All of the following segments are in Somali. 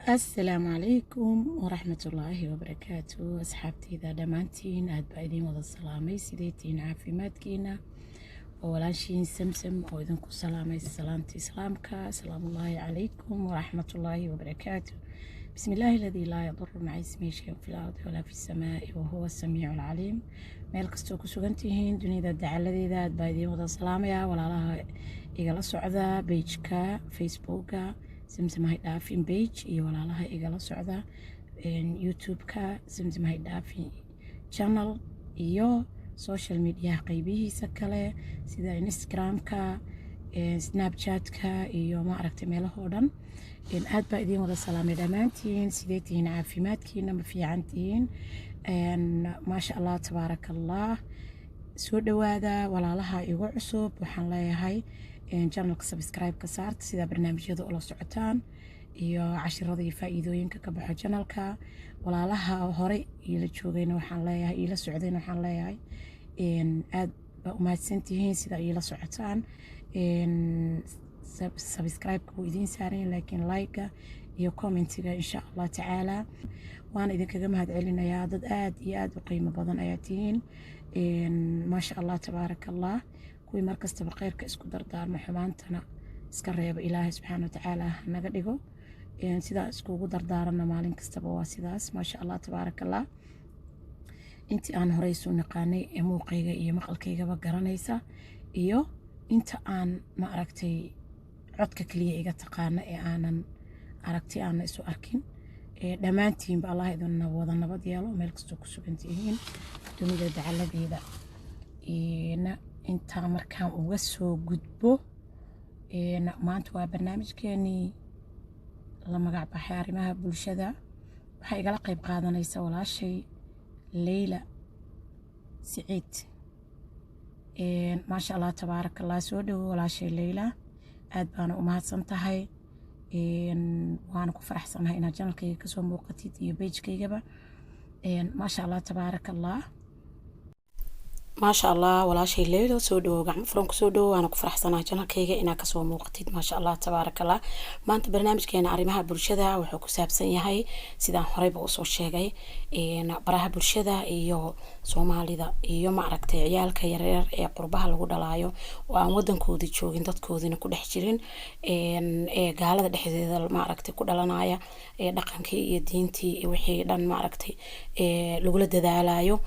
السلام عليكم ورحمة الله وبركاته. أصحابتي إذا دمانتين أد بايدين وضا السلامي سيديتين عافيماتكينا وولاشين سمسم وإذنكو سلامي سلامتي سلامك سلام الله عليكم ورحمة الله وبركاته. بسم الله الذي لا يضر مع اسمه شيء في الأرض ولا في السماء وهو السميع العليم. meel kastoo ku sugantihiin dunida dacaladeeda aad baa idiin wada salaamaya walaalaha igala socda pageka facebooka Simsim Haydhaafin page iyo walaalaha igala socda youtube-ka Simsim Haydhaafin channel iyo social media qaybihiisa kale sida instagram-ka snapchat-ka iyo ma aragtay meelaha dhan aad baa idiin wada salaamay dhammaantiin sidee tihiin caafimaadkiina ma fiican tihiin maasha allah tabaaraka allah soo dhawaada walaalaha igu cusub waxaan leeyahay channelka subscribe ka saarta sida barnaamijyada ula socotaan iyo casharada iyo faa'iidooyinka ka baxo channelka walaalaha hore ila joogayna waxaan leeyahay ila socdayna waxaan leeyahay aad baa u mahadsantihiin sida ila socotaan subscribe ku idiin saaran laakiin like iyo commentiga insha Allah taala waan idinkaga mahad celinayaa dad aad iyo aad u qiimo badan ayaa tihiin maasha Allah tabaaraka Allah kuwi markastaba khayrka isku dardaarmo xumaantana iska reebo ilaahay subxaanahu wa tacaala naga dhigo sidaa iskugu dardaarana maalin kastaba waa sidaas maasha Allah tabaaraka Allah intii aan horey soo naqaanay muuqayga iyo maqalkaygaba garanaysa iyo inta aan ma aragtay codka kaliya iga taqaana ee aanan aragti aan isu arkin dhammaantiinba Allah idin wada nabad yeelo meel kastoo ku sugan tihiin dunida dacaladeeda inta markaan uga soo gudbo maanta waa barnaamijkeenii la magac baxay arrimaha bulshada waxay igala qayb qaadanaysa walaashay Leyla Siciid maasha Allah tabaaraka Allah soo dhawo walaashay Leyla aad baan u mahadsan tahay waan ku faraxsanahay inaad channelkayga ka soo muuqatid iyo page-kaygaba maasha Allah tabaaraka Allah maasha Allah walaashay Leyla soo dhawo gacmo furan ku soo dhawo waan ku faraxsanahay channelkayga inaad ka soo muuqatid maasha Allah tabaaraka Allah maanta barnaamijkeena arrimaha bulshada wuxuu ku saabsan yahay sidaan horeyba u soo sheegay baraha bulshada iyo Soomaalida iyo ma aragtay ciyaalka yaryar ee qurbaha lagu dhalaayo oo aan wadankoodii joogin dadkoodina ku dhex jirin gaalada dhexdeeda ma aragtay ku dhalanaya dhaqankii iyo diintii iyo wixii dhan ma aragtay lagula dadaalayo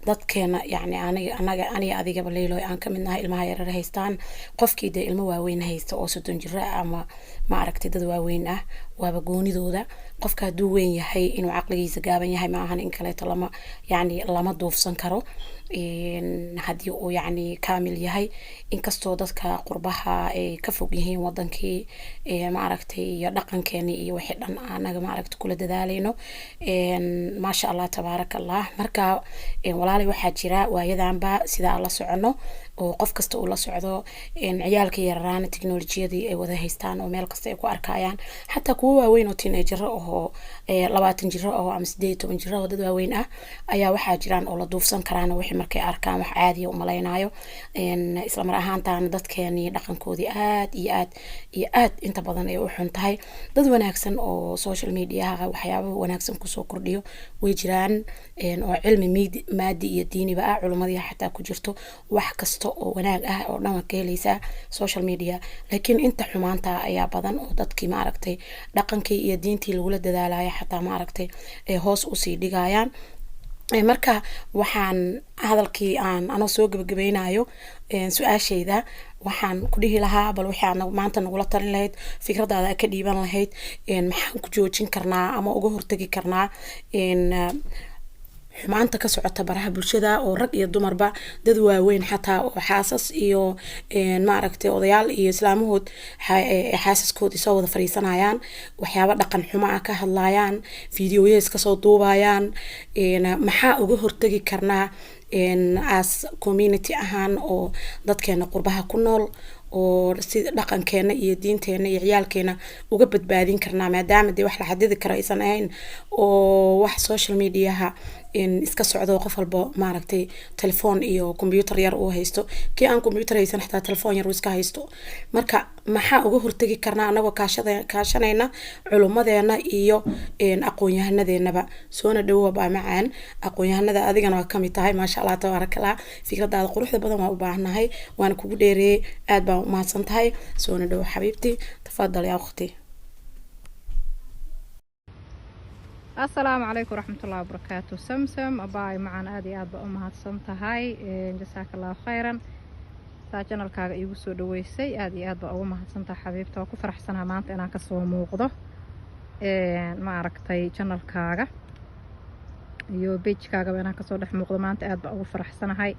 dadkeena yani aniga adigaba Leylo aan ka midnahay ilmaha yaryar haystaan qofkii de ilmo waaweyn haysta oo 30 jir ama ma aragtay dad waaweyn ah waaba goonidooda qofka haduu weyn yahay inuu aqligiisa gaaban yahay ma ahan in kale lama duufsan karo hadii uu yani kaamil yahay inkastoo dadka qurbaha ay ka fog yihiin wadankii ma aragtay iyo dhaqankeena iyo wixii dhan anaga ma aragtay kula dadaalayno maasha Allah tabaaraka Allah marka walaalay waxa jira waayadanba sida la socono oo qof kasta uu la socdo ciyaalka yaraan teknolojiyadii ay wada haystaan oo meel kasta ay ku arkayaan hatta kuwa waaweyn oo teenager oo 20 jir oo ama 18 jir oo dad waaweyn ah ayaa waxa jiraan oo la duufsan karaan wixii markay arkaan wax caadi ah u malaynayo isla mar ahaantaan dadkeeni dhaqankoodii aad iyo aad inta badan ay u xun tahay dad wanaagsan oo social media waxyaabo wanaagsan ku soo kordhiyo way jiraan oo cilmi maadi iyo diiniba ah culimadii xataa ku jirto wax kasta oo wanaag ah oo dhan ka helaysa social media laakiin inta xumaanta ayaa badan oo dadkii ma aragtay dhaqankii iyo diintii lagu dadaalaya xataa ma aragtay hoos u sii dhigayaan marka waxaan hadalkii aan soo gabagabeynayo su'aashayda waxaan ku dhihi lahaa bal waxaan maanta nagula talin lahayd fikradaada ka dhiiban lahayd maxaan ku joojin karnaa ama uga hortagi karnaa xumaanta ka socota baraha bulshada oo rag iyo dumarba dad waaweyn xataa oo xaasas iyo ma aragtay odayaal iyo islaamood xaasaskoodii soo wada fariisanayaan waxyaabo dhaqan xumo ah ka hadlayaan fiidiyoyees ka soo duubayaan maxaa uga hortagi karnaa as community ahaan oo dadkeena qurbaha ku nool oo sida dhaqankeena iyo diinteena iyo ciyaalkeena uga badbaadin karnaa maadaama wax la xadidi karo aysan ahayn oo wax social media iska socdo qof walba maaragtay telefoon iyo computer yar uu haysto kii aan computer haysan xitaa telefoon yar uu iska haysto marka maxaa uga hortagi karnaa anagoo kaashanayna culumadeena iyo aqoon-yahanadeenaba soona dhawow baa macaan aqoon-yahanada adigana waa kamid tahay maasha allah tabaarakallah fikradaada quruxda badan waa u baahanahay waana kugu dheereeyay aad baa u mahadsan tahay soona dhawow xabiibti tafadal yaa waqti السلام عليكم ورحمة الله وبركاته سمسم أباي معنا آدي آد بأمهات سنتهاي جزاك الله خيرا ساجن الكاغ يوسو دويسي آدي آد بأمهات سنتها حبيبتي وكو فرح سنة مانت أنا كسو موقضه ما ركتي جن الكاغ يو بيج كاغ أنا كسو دح موقضه مانت آد بأمو فرح سنة هاي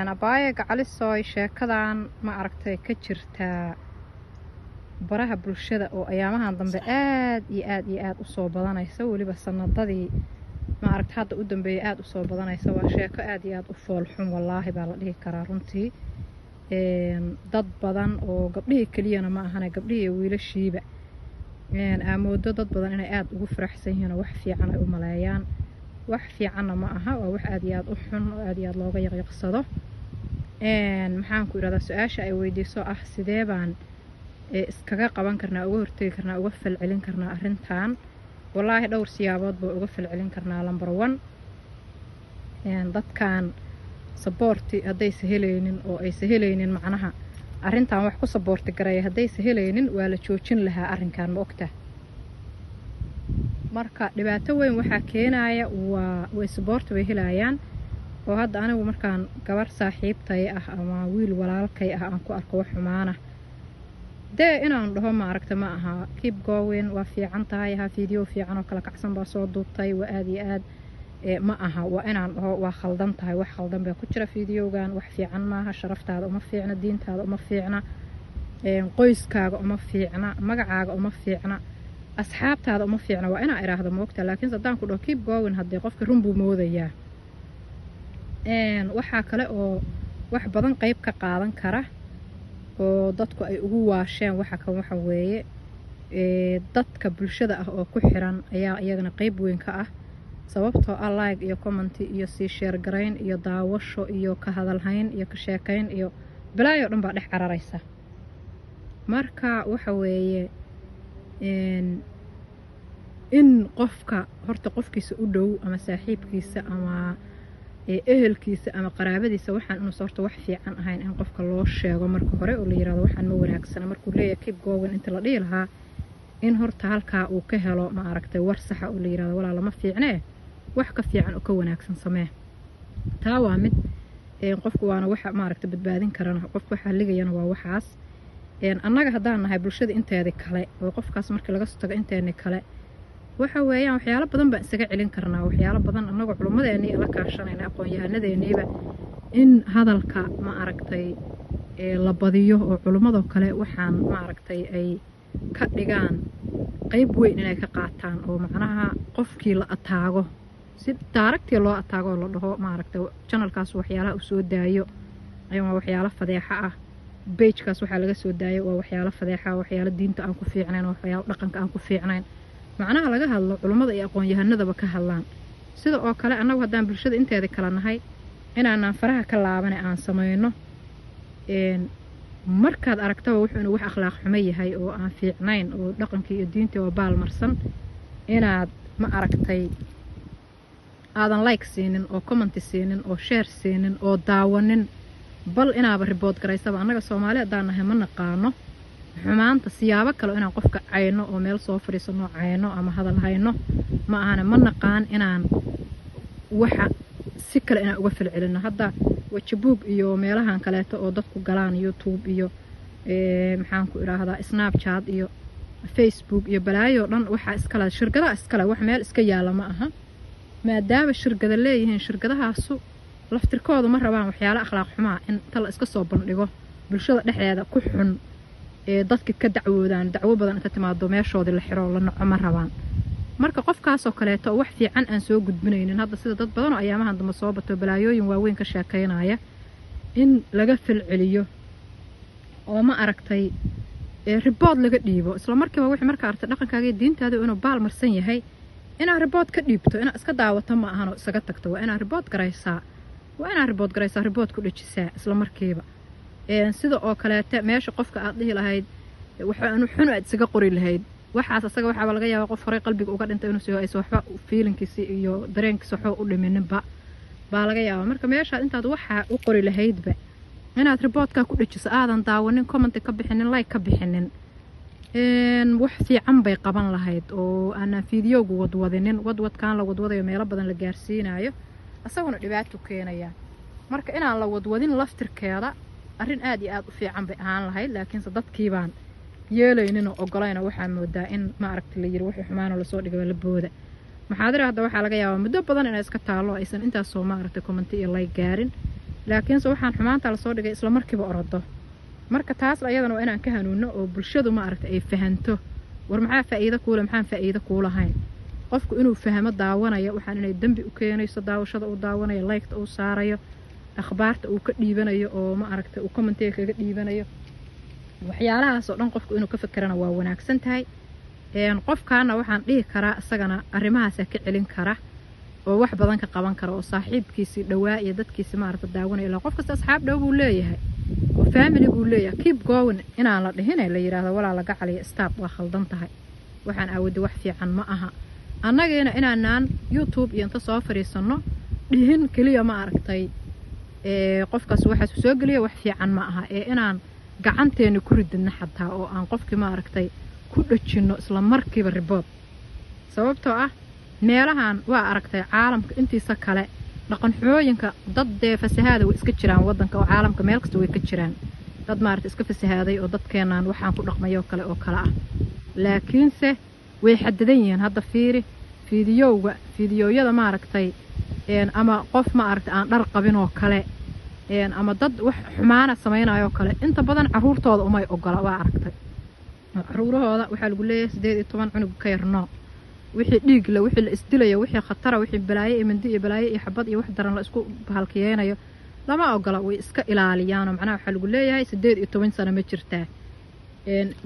أنا باي قعالي السوي شاكدان ما ركتي كجرتا baraha bulshada oo ayaamahan dambe aad iyo aad u soo badanaysa waliba sanadadii ma aragta hadda u dambeeyay aad u soo badanaysa waa sheeko aad iyo aad u fool xun wallahi baa la dhihi karaa runtii dad badan oo gabdhihii kaliyana ma ahana gabdhihii wiilashiiba aamoodo dad badan inay aad ugu faraxsan yihiin wax fiican ay u maleeyaan wax fiicanna ma aha waa wax aad iyo aad u xun oo aad iyo aad looga yaqyaqsado maxaan ku iraahdaa su-aasha ay weydiiso ah sidee baan iskaga qaban karnaa uga hortagi karnaa uga falcelin karnaa arrintan wallaahi dhowr siyaabood baa uga falcelin karnaa number 1 dadkan saboorti haddaysa helaynin oo aysa helaynin macnaha arrintan wax ku saboorti garaya haddaysa helaynin waa la joojin lahaa arrinkan ma ogta marka dhibaato weyn waxaa keenaya way saboorti way helayaan oo hadda anigu markaan gabar saaxiibtay ah ama wiil walaalkay ah aan ku arko wax xumaana dee inaan dhaho ma aragta ma aha keep going waa fiican tahay ha video fiican oo kala kacsan baa soo duubtay waa aad iyo aad ma aha waa inaan dhaho waa khaldan tahay wax khaldan baa ku jira videogan wax fiican maaha sharaftaada uma fiicna diintaada uma fiicna qoyskaaga uma fiicna magacaaga uma fiicna asxaabtaada uma fiicna waa inaan iraahdo moogta laakiin haddaan ku dhaho keep going haddii qofka run buu moodayaa waxaa kale oo wax badan qayb ka qaadan kara oo dadku ay ugu waasheen waxa weeye dadka bulshada ah oo ku xiran ayaa iyagana qayb weyn ka ah sababtoo ah like iyo comment iyo sii share garayn iyo daawasho iyo ka hadalhayn iyo ka sheekayn iyo balaayo dhan baa dhex cararaysa marka waxa weeye in qofka horta qofkiisa u dhow ama saaxiibkiisa ama ehelkiisa ama qaraabadiisa waxaan inuu horta wax fiican ahayn in qofka loo sheego marka hore oo la yiraahdo waxaan ma wanaagsana markuu leeyahay keep going inta la dhihi lahaa in horta halkaa uu ka helo ma aragtay war saxa oo la yiraahdo walaa lama fiicnee wax ka fiican oo ka wanaagsan samee taa waa mid qofku waana waxa ma aragtay badbaadin karana qofku waxa ligayana waa waxaas annaga haddaan nahay bulshada inteeda kale oo qofkaas markii laga soo tago inteena kale waxa weeyaan waxyaalo badan baan isaga celin karnaa waxyaalo badan anagoo culumadeennii la kaashanayna aqoon-yahanadeenniiba in hadalka ma aragtay la badiyo oo culumadoo kale waxaan ma aragtay ay ka dhigaan qayb weyn inay ka qaataan oo macnaha qofkii la ataago si daaragtii loo ataago la dhaho ma aragtay channelkaas waxyaalaha uu soo daayo ayuu waxyaalo fadeexa ah page-kaas waxa laga soo daayo waa waxyaalo fadeexa waxyaalo diinta aan ku fiicnayn waxyaalo dhaqanka aan ku fiicnayn macnaha laga hadlo culimada iyo aqoon-yahanadaba ka hadlaan sida oo kale annagu haddaan bulshada inteeda kala nahay inaanaan faraha ka laabane aan samayno markaad aragtaba wuxuu inuu wax akhlaaq xumo yahay oo aan fiicnayn oo dhaqankii iyo diintii oo baalmarsan inaad ma aragtay aadan like siinin oo comment siinin oo share siinin oo daawanin bal inaaba report garaysaba annaga Soomaali haddaan nahay ma naqaano xumaanta siyaabo kale inaan qofka cayno oo meel soo fariisano cayno ama hadal hayno ma ahana ma naqaan inaan waxa si kale inaan uga falcelino hadda wajibuug iyo meelahan kaleeto oo dadku galaan YouTube iyo maxaan ku iraahdaa Snapchat iyo Facebook iyo balaayo dhan waxa iskala shirkadaha iskala wax meel iska yaala ma aha maadaama shirkada leeyihiin shirkadahaasu laftirkoodu ma rabaan waxyaalo akhlaaq xumo in tal iska soo bandhigo bulshada dhexdeeda ku xun dadka ka dacwoodaan dacwo badan inta timaado meeshoodii la xiro la naco ma rabaan marka qofkaas oo kaleeto wax fiican aan soo gudbinaynin hadda sida dad badan oo ayaamahan dambe soo bato balaayooyin waaweyn ka sheekaynaya in laga falceliyo oo ma aragtay report laga dhiibo isla markiiba wixii marka aragtay dhaqankaaga diintaada inuu baal marsan yahay inaad report ka dhiibto inaad iska daawato ma ahan oo isaga tagto waa inaad report garaysaa report ku dhajisaa isla markiiba sida oo kaleete meesha qofka aad dhihi lahayd waxaanu xun aad isaga qori lahayd waxaas asaga waxaa laga yaabaa qof horay qalbiga uga dhintay inuu soo hayso waxba feelinkiisa iyo dareenkiisa waxba u dhimininba baa laga yaabaa marka meeshaad intaad waxaa u qori lahaydba inaad reportka ku dhajiso aadan daawanin comment ka bixinin like ka bixinin wax fiican bay qaban lahayd oo aanan fiidiyowga wadwadinin wadwadkaan la wadwadayo meelo badan la gaarsiinayo asaguna dhibaato keenaya marka inaan la wadwadin laftirkeeda arrin aad iyo aad u fiican bay ahaan lahayd laakiinse dadkii baan yeelaynin oo ogolayna waxaa moodaa in ma aragtay la yiri wixii xumaan la soo dhigay la booda maxaadira hadda waxaa laga yaabaa muddo badan inay iska taalo aysan intaas soo ma aragtay comment iyo like gaarin laakiinse waxaan xumaanta la soo dhigay isla markiiba orado marka taas ayadana waa inaan ka hanuuno oo bulshadu ma aragtay ay fahanto war maxaa faa'iido kuula maxaan faa'iido kuula hayn qofku inuu fahmo daawanayo waxaan inay dambi u keenayso daawashada uu daawanayo like uu saarayo akhbaarta uu ka dhiibanayo oo ma aragtay uu comment kaga dhiibanayo waxyaalahaas oo dhan qofku inuu ka fikirana waa wanaagsan tahay qofkaana waxaan dhihi karaa isagana arrimahaas ka celin kara oo wax badan ka qaban kara oo saaxiibkiisii dhawaa iyo dadkiisii ma aragtay daawanaya ilaa qof kasta asxaab dhow buu leeyahay oo family buu leeyahay keep going inaan la dhihin la yiraahdo walaa laga caliyo stop waa khaldan tahay waxaan aawadi wax fiican ma aha annageena inaanaan YouTube iyo inta soo fariisano dhihin kaliya ma aragtay qofkaas waxa soo galiya wax fiican ma aha inaan gacanteena ku ridna xataa oo aan qofkii ma aragtay ku dhajino isla markiiba report sababtoo ah meelahan waa aragtay caalamka intiisa kale dhaqan xooyinka dad fasahaada way iska jiraan wadanka oo caalamka meel kasta way ka jiraan dad ma aragtay iska fasahaaday oo dadkeenan waxaan ku dhaqmayo kale oo kala ah laakiinse way xadidan yihiin hadda fiidiyooyada ma aragtay ama qof ma aragtay aan dhar qabin oo kale ama dad wax xumaana sameeynayo kale inta badan caruurtooda umay ogola waa aragtay caruurahooda waxaa lagu leeyahay 18 cunug ka yarno wixii dhiig la wixii la isdilayo wixii khatar ah wixii balaayo iyo mindi iyo balaayo iyo xabad iyo wax daran la isku halkiyeenayo lama ogola way iska ilaaliyaan macnaha waxa lagu leeyahay 18 sano ma jirtaa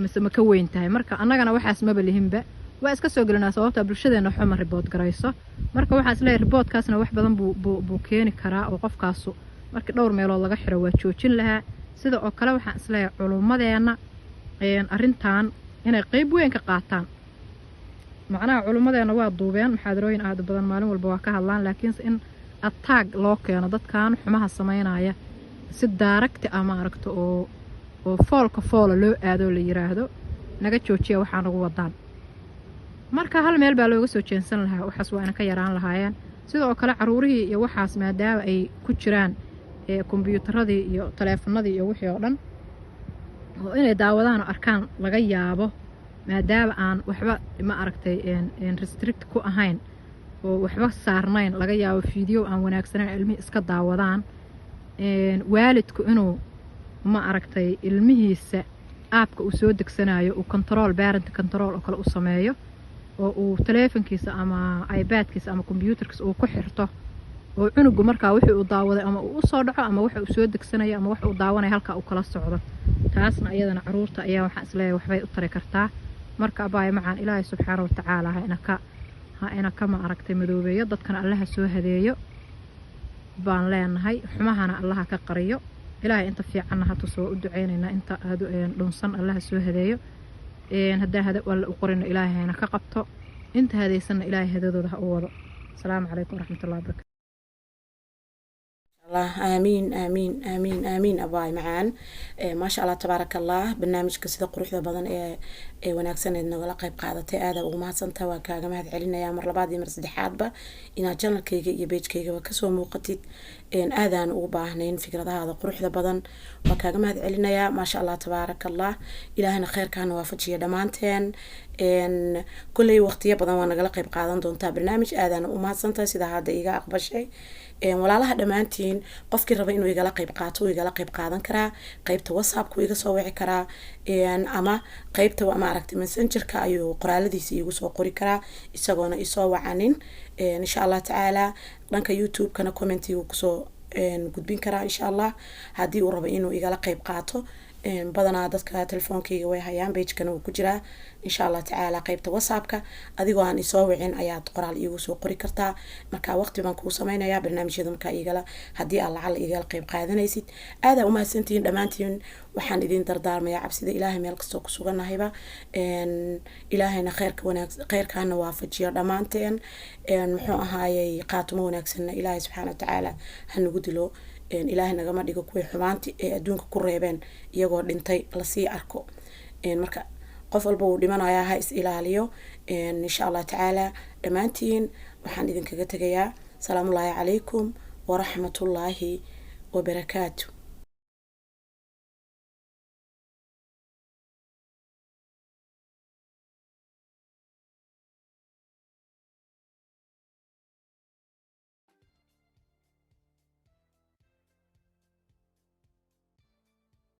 mise ma ka weyn tahay marka annagana waxaas ma balihinba waa iska soo galinaa sababta bulshadeena xuma report garayso marka waxaas leeyahay reportkaasna wax badan buu keeni karaa oo qofkaas marka dhowr meelood laga xiro waa joojin lahaa sida oo kale waxaan isleeyahay culumadeena arrintan inay qayb weyn ka qaataan macnaha culumadeena waa duubeen muxaadarooyin aad u badan maalin walba waa ka hadlaan laakiin in attack loo keeno dadkan xumaha sameynaya si direct ama aragto oo foolka loo aado la yiraahdo naga joojiya waxaan ugu wadaan marka hal meel baa looga soo jeensan lahaa waxaas waa in ka yaraan lahaayeen sidoo kale caruurihii iyo waxaas maadaama ay ku jiraan kombiyuutarradii iyo taleefanadii iyo wixii oo dhan oo inay daawadaan oo arkaan laga yaabo maadaama aan waxba ma aragtay restrict ku ahayn oo waxba saarnayn laga yaabo video aan wanaagsaneyn ilmihi iska daawadaan waalidku inuu ma aragtay ilmihiisa aabka uu soo degsanayo uu parent control oo kale u sameeyo oo uu taleefankiisa ama iPadkiisa ama computerkiisa uu ku xirto oo cunugu markaa wixii uu daawaday ama uu soo dhaco ama waxa uu soo degsanayo ama waxa uu daawanay halka uu kala socdo taasna iyadana caruurta ayaa waxa isleeyahay waxbay u tari kartaa marka abaay macaan ilaahay subxaanahu wa ta'aala ha ina kama aragtay madoobeeyo dadkana allaha soo hadeeyo baan leenahay xumahana allaha ka qariyo ilaahay inta fiicanna ha tusoo u duceynayna inta aad dhunsan allaha soo hadeeyo hadaa hada wala u qorino ilaahayna ka qabto inta hadaysanna ilaahay hadadooda ha u wado السلام عليكم ورحمة الله وبركاته. الله آمين آمين آمين آمين أباي معان ما شاء الله تبارك الله برنامج كسيدة قروح بدن وناكسن إنه ولا قيب قاعدة هذا وما سنتا وكاجا ما هاد علينا يا مر بعض مرس دحات با إن جنر كيجي يبيج كيجي وكسو موقتي إن آذان وباهنين فكرة هذا قروح بدن وكاجا ما هاد علينا يا ما شاء الله تبارك الله إلهنا خير كان وافجي دمانتين إن كل وقت يبدأ وانا قل قيب قاعدة دون تا برنامج آذان وما سنتا سيدا هذا إيجا أقبل شيء walaalaha dhamaantiin qofkii raba inuu igala qayb qaato igala qayb qaadan karaa qaybta WhatsApp-ku iga soo wici karaa ama qaybta ma aragtay Messenger-ka ayuu qoraaladiisa igu soo qori karaa isagoona isoo wacanin insha Allah taala dhanka YouTube-kana comment-igu kusoo gudbin karaa insha Allah hadii uu rabo inuu igala qayb qaato badanaa dadka telefoonkayga way hayaan pagekana wuu ku jiraa insha allah tacaala qeybta whatsappka adigoo aan isoo wicin ayaad qoraal iigu soo qori kartaa marka waqti baan kuu sameynayaa barnaamijyada markaa igala haddii aad lacal igala qeyb qaadanaysid aadaa umahadsantihiin dhammaantiin waxaan idin dardaarmayaa cabsida ilaahay meel kastoo ku suganahayba ilaahayna kheyrkaana waafajiyo dhammaanteen muxuu ahaayey qaatumo wanaagsanna ilaahay subxaana watacaala hanagu dilo ilaahay nagama dhigo kuwii xumaanti ee adduunka ku reebeen iyagoo dhintay lasii arko marka qof walba wuu dhimanayaa ha is ilaaliyo insha allah tacaala dhammaantiin waxaan idinkaga tegayaa salaamullaahi calaykum waraxmatullaahi wabarakaatu